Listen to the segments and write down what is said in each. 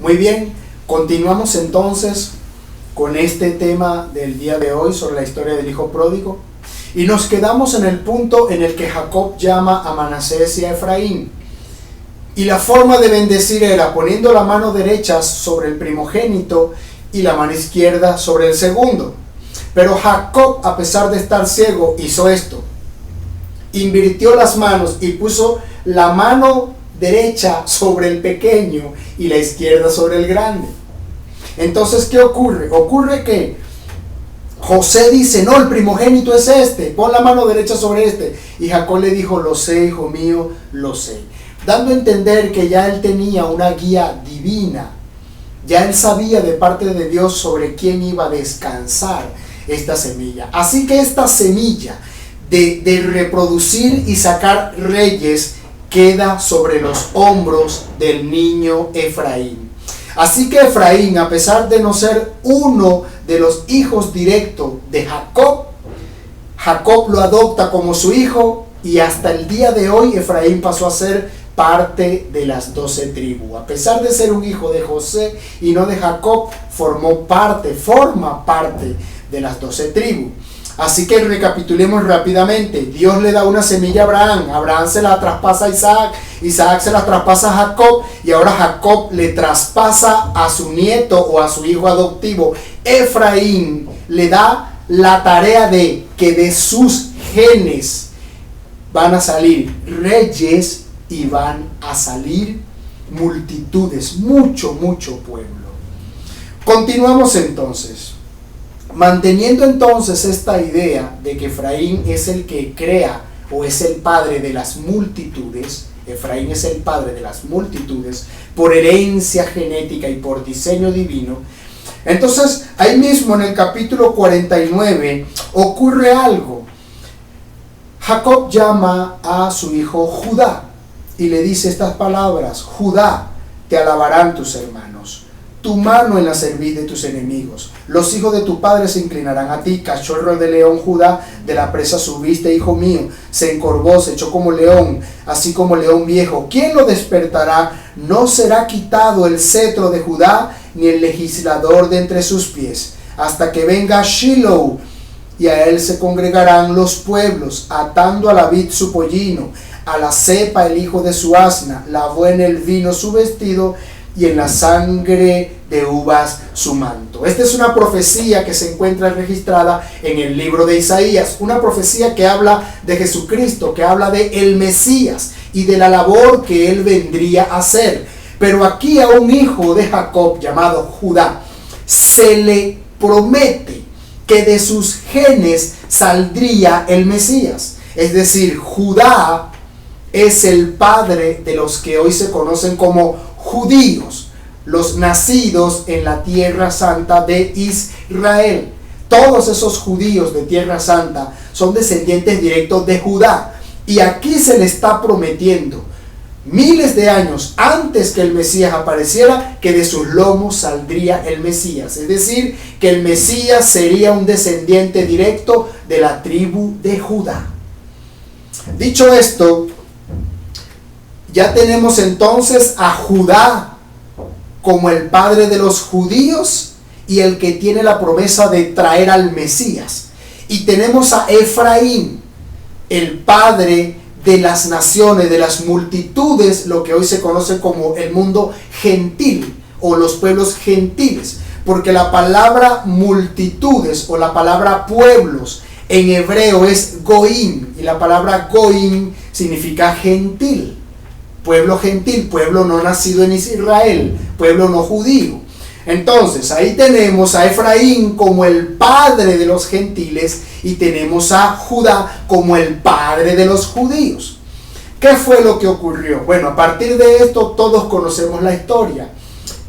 Muy bien, continuamos entonces con este tema del día de hoy sobre la historia del hijo pródigo y nos quedamos en el punto en el que Jacob llama a Manasés y a Efraín, y la forma de bendecir era poniendo la mano derecha sobre el primogénito y la mano izquierda sobre el segundo. Pero Jacob, a pesar de estar ciego, hizo esto: invirtió las manos y puso la mano derecha sobre el pequeño y la izquierda sobre el grande. Entonces, ¿qué ocurre? Ocurre que José dice: no, el primogénito es este, pon la mano derecha sobre este. Y Jacob le dijo: lo sé, hijo mío, lo sé. Dando a entender que ya él tenía una guía divina, ya él sabía de parte de Dios sobre quién iba a descansar esta semilla. Así que esta semilla de reproducir y sacar reyes queda sobre los hombros del niño Efraín. Así que Efraín, a pesar de no ser uno de los hijos directos de Jacob, Jacob lo adopta como su hijo, y hasta el día de hoy Efraín pasó a ser parte de las 12 tribus. A pesar de ser un hijo de José y no de Jacob, forma parte de las 12 tribus. Así que recapitulemos rápidamente. Dios le da una semilla a Abraham, Abraham se la traspasa a Isaac, Isaac se la traspasa a Jacob, y ahora Jacob le traspasa a su nieto o a su hijo adoptivo Efraín. Le da la tarea de que de sus genes van a salir reyes y van a salir multitudes, mucho pueblo. Continuamos entonces. Manteniendo entonces esta idea de que Efraín es el que crea o es el padre de las multitudes, Efraín es el padre de las multitudes por herencia genética y por diseño divino, entonces ahí mismo en el capítulo 49 ocurre algo. Jacob llama a su hijo Judá y le dice estas palabras: Judá, te alabarán tus hermanos, tu mano en la cerviz de tus enemigos. Los hijos de tu padre se inclinarán a ti. Cachorro de león, Judá, de la presa subiste, hijo mío. Se encorvó, se echó como león, así como león viejo. ¿Quién lo despertará? No será quitado el cetro de Judá, ni el legislador de entre sus pies, hasta que venga Shiloh, y a él se congregarán los pueblos, atando a la vid su pollino, a la cepa el hijo de su asna, lavó en el vino su vestido, y en la sangre de uvas su manto. Esta es una profecía que se encuentra registrada en el libro de Isaías, una profecía que habla de Jesucristo, que habla de el Mesías y de la labor que él vendría a hacer. Pero aquí a un hijo de Jacob llamado Judá se le promete que de sus genes saldría el Mesías. Es decir, Judá es el padre de los que hoy se conocen como judíos, los nacidos en la tierra santa de Israel. Todos esos judíos de tierra santa son descendientes directos de Judá, y aquí se le está prometiendo miles de años antes que el Mesías apareciera que de sus lomos saldría el Mesías. Es decir, que el Mesías sería un descendiente directo de la tribu de Judá. Dicho esto, ya tenemos entonces a Judá como el padre de los judíos y el que tiene la promesa de traer al Mesías. Y tenemos a Efraín, el padre de las naciones, de las multitudes, lo que hoy se conoce como el mundo gentil o los pueblos gentiles. Porque la palabra multitudes o la palabra pueblos en hebreo es goim, y la palabra goim significa gentil. Pueblo gentil, pueblo no nacido en Israel, pueblo no judío. Entonces ahí tenemos a Efraín como el padre de los gentiles y tenemos a Judá como el padre de los judíos. ¿Qué fue lo que ocurrió? Bueno, a partir de esto todos conocemos la historia.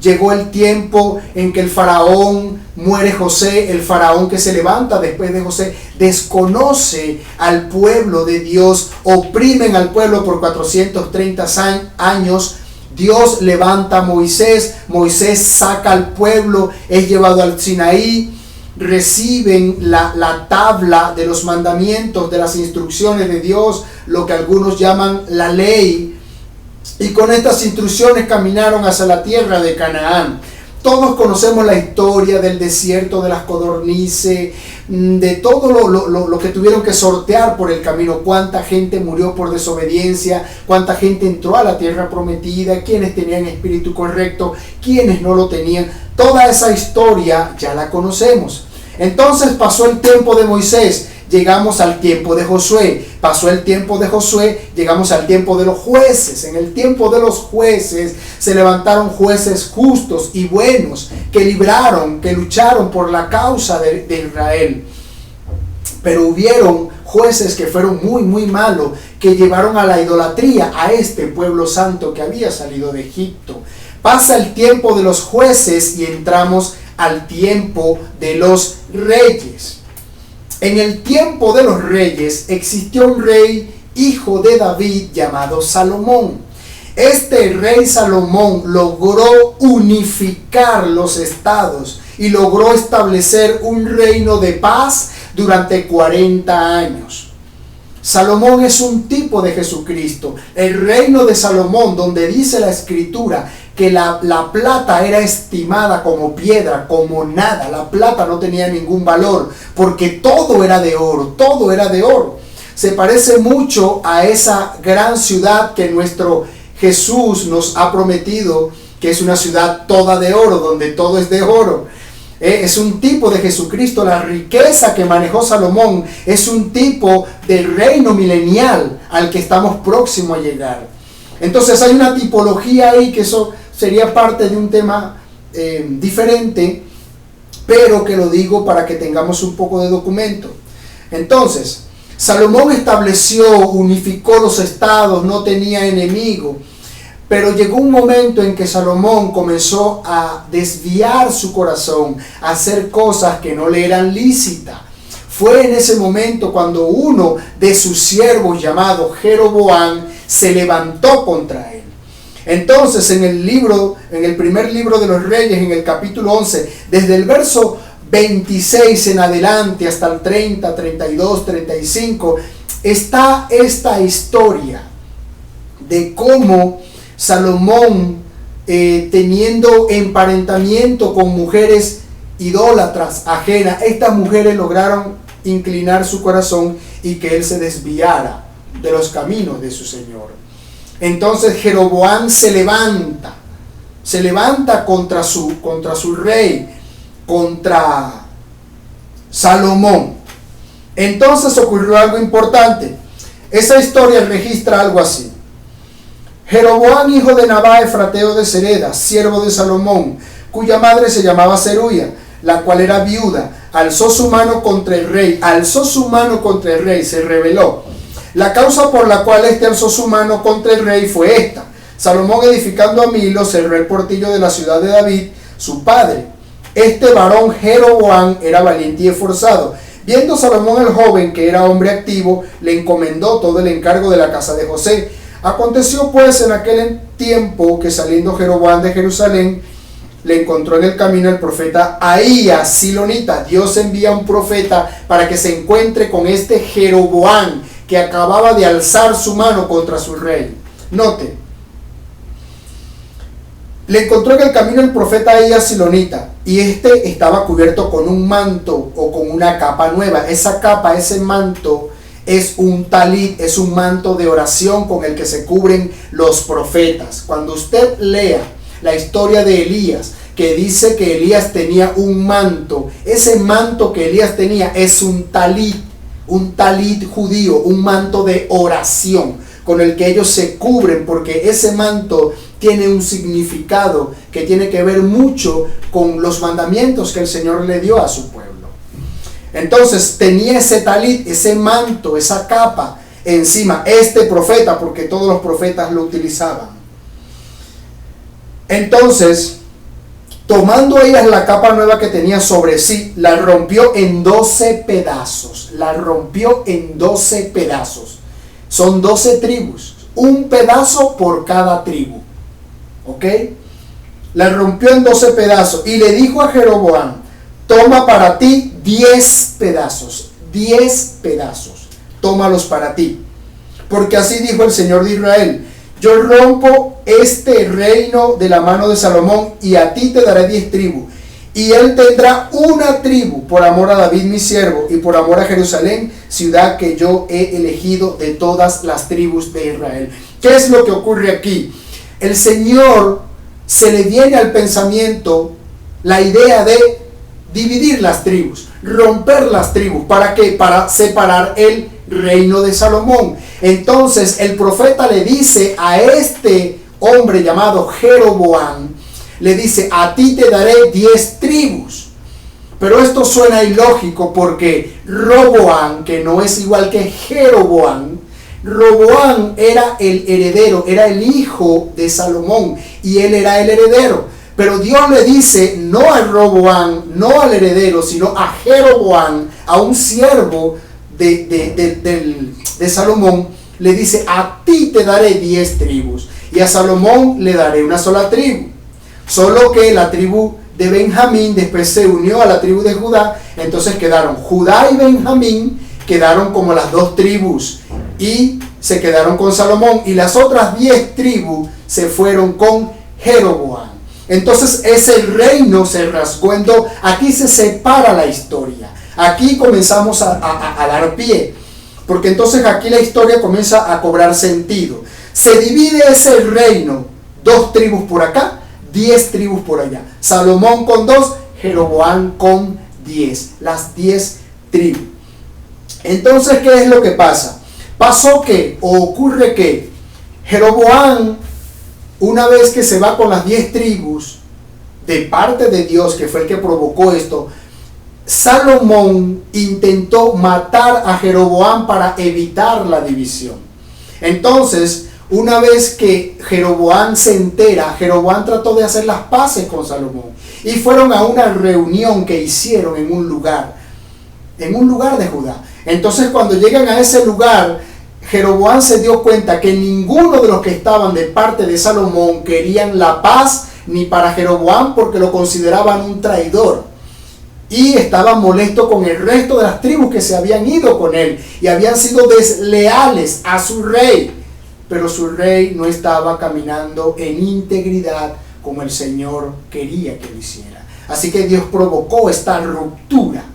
Llegó el tiempo en que el faraón, muere José, el faraón que se levanta después de José, desconoce al pueblo de Dios, oprimen al pueblo por 430 años. Dios levanta a Moisés, Moisés saca al pueblo, es llevado al Sinaí, reciben la tabla de los mandamientos, de las instrucciones de Dios, lo que algunos llaman la ley. y con estas instrucciones caminaron hacia la tierra de Canaán. Todos conocemos la historia del desierto, de las codornices, de todo lo que tuvieron que sortear por el camino. Cuánta gente murió por desobediencia, cuánta gente entró a la tierra prometida, quienes tenían espíritu correcto, quienes no lo tenían. Toda esa historia ya la conocemos. Entonces pasó el tiempo de Moisés, llegamos al tiempo de Josué. Pasó el tiempo de Josué, llegamos al tiempo de los jueces. En el tiempo de los jueces se levantaron jueces justos y buenos que libraron, que lucharon por la causa de Israel. Pero hubieron jueces que fueron muy malos, que llevaron a la idolatría a este pueblo santo que había salido de Egipto. Pasa el tiempo de los jueces y entramos al tiempo de los reyes. En el tiempo de los reyes existió un rey, hijo de David, llamado Salomón. Este rey Salomón logró unificar los estados y logró establecer un reino de paz durante 40 años. Salomón es un tipo de Jesucristo. El reino de Salomón, donde dice la Escritura que la plata era estimada como piedra, como nada. La plata no tenía ningún valor, porque todo era de oro, todo era de oro. Se parece mucho a esa gran ciudad que nuestro Jesús nos ha prometido, que es una ciudad toda de oro, donde todo es de oro. Es un tipo de Jesucristo. La riqueza que manejó Salomón es un tipo del reino milenial al que estamos próximos a llegar. Entonces hay una tipología ahí, que eso sería parte de un tema diferente, pero que lo digo para que tengamos un poco de documento. Entonces, Salomón estableció, unificó los estados, no tenía enemigo. Pero llegó un momento en que Salomón comenzó a desviar su corazón, a hacer cosas que no le eran lícitas. Fue en ese momento cuando uno de sus siervos, llamado Jeroboam, se levantó contra él. Entonces, en el primer libro de los Reyes, en el capítulo 11, desde el verso 26 en adelante hasta el 30, 32, 35, está esta historia de cómo Salomón, teniendo emparentamiento con mujeres idólatras ajenas, estas mujeres lograron inclinar su corazón y que él se desviara de los caminos de su Señor. Entonces Jeroboam se levanta contra su rey, contra Salomón. Entonces ocurrió algo importante. Esa historia registra algo así. Jeroboam, hijo de Nabat, efrateo de Sereda, siervo de Salomón, cuya madre se llamaba Zeruía, la cual era viuda, alzó su mano contra el rey, se rebeló. La causa por la cual éste alzó su mano contra el rey fue esta: Salomón, edificando a Milo, cerró el portillo de la ciudad de David, su padre. Este varón Jeroboam era valiente y esforzado. Viendo Salomón el joven, que era hombre activo, le encomendó todo el encargo de la casa de José. Aconteció pues en aquel tiempo que, saliendo Jeroboam de Jerusalén, le encontró en el camino el profeta Ahías silonita. Dios envía un profeta para que se encuentre con este Jeroboam, que acababa de alzar su mano contra su rey. Note, le encontró en el camino el profeta Ahías silonita, y este estaba cubierto con un manto o con una capa nueva. Esa capa, ese manto, es un talit, es un manto de oración con el que se cubren los profetas. Cuando usted lea la historia de Elías, que dice que Elías tenía un manto, ese manto que Elías tenía es un talit judío, un manto de oración con el que ellos se cubren, porque ese manto tiene un significado que tiene que ver mucho con los mandamientos que el Señor le dio a su pueblo. Entonces tenía ese talit, ese manto, esa capa encima, este profeta, porque todos los profetas lo utilizaban. Entonces, tomando ellas la capa nueva que tenía sobre sí, la rompió en 12 pedazos. Son 12 tribus, un pedazo por cada tribu. ¿Ok? La rompió en 12 pedazos y le dijo a Jeroboam: toma para ti 10 pedazos, tómalos para ti. Porque así dijo el Señor de Israel: yo rompo este reino de la mano de Salomón y a ti te daré 10 tribus. Y él tendrá una tribu por amor a David mi siervo y por amor a Jerusalén, ciudad que yo he elegido de todas las tribus de Israel. ¿Qué es lo que ocurre aquí? El Señor se le viene al pensamiento la idea de dividir las tribus, romper las tribus. ¿Para qué? Para separar el reino de Salomón. Entonces el profeta le dice a este hombre llamado Jeroboam, le dice, a ti te daré 10 tribus. Pero esto suena ilógico porque Roboam, que no es igual que Jeroboam, Roboam era el heredero, era el hijo de Salomón y él era el heredero. Pero Dios le dice no a Roboam, no al heredero, sino a Jeroboam, a un siervo de Salomón, le dice, a ti te daré 10 tribus y a Salomón le daré una sola tribu. Solo que la tribu de Benjamín después se unió a la tribu de Judá, entonces quedaron Judá y Benjamín, quedaron como las dos tribus y se quedaron con Salomón, y las otras 10 tribus se fueron con Jeroboam. Entonces ese reino se rasgó en dos. Aquí se separa la historia, aquí comenzamos a dar pie, porque entonces aquí la historia comienza a cobrar sentido. Se divide ese reino, 2 tribus por acá, 10 tribus por allá. Salomón con 2, Jeroboam con 10. Las 10 tribus. Entonces, ¿qué es lo que pasa? Pasó que, o ocurre que, Jeroboam, una vez que se va con las 10 tribus, de parte de Dios, que fue el que provocó esto, Salomón intentó matar a Jeroboam para evitar la división. Entonces, una vez que Jeroboam se entera, Jeroboam trató de hacer las paces con Salomón y fueron a una reunión que hicieron en un lugar de Judá. Entonces cuando llegan a ese lugar, Jeroboam se dio cuenta que ninguno de los que estaban de parte de Salomón querían la paz ni para Jeroboam, porque lo consideraban un traidor y estaban molestos con el resto de las tribus que se habían ido con él y habían sido desleales a su rey. Pero su rey no estaba caminando en integridad como el Señor quería que lo hiciera. Así que Dios provocó esta ruptura.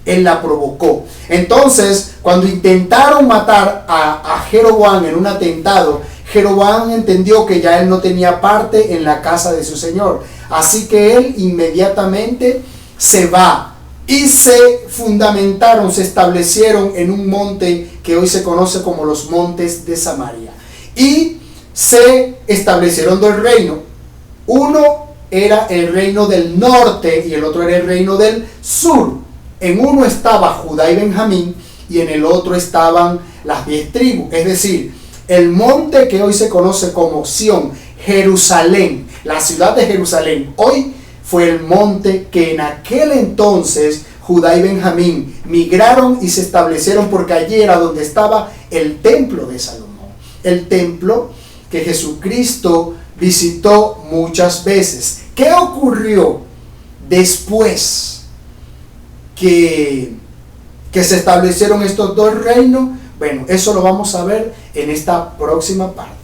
Él la provocó. Entonces, cuando intentaron matar a Jeroboam en un atentado, Jeroboam entendió que ya él no tenía parte en la casa de su Señor. Así que él inmediatamente se va. Y se fundamentaron, se establecieron en un monte que hoy se conoce como los montes de Samaria. Y se establecieron 2 reinos. Uno era el reino del norte y el otro era el reino del sur. En uno estaba Judá y Benjamín y en el otro estaban las 10 tribus. Es decir, el monte que hoy se conoce como Sión, Jerusalén, la ciudad de Jerusalén, hoy fue el monte que en aquel entonces Judá y Benjamín migraron y se establecieron, porque allí era donde estaba el templo de Salomón. El templo que Jesucristo visitó muchas veces. ¿Qué ocurrió después que se establecieron estos 2 reinos? Bueno, eso lo vamos a ver en esta próxima parte.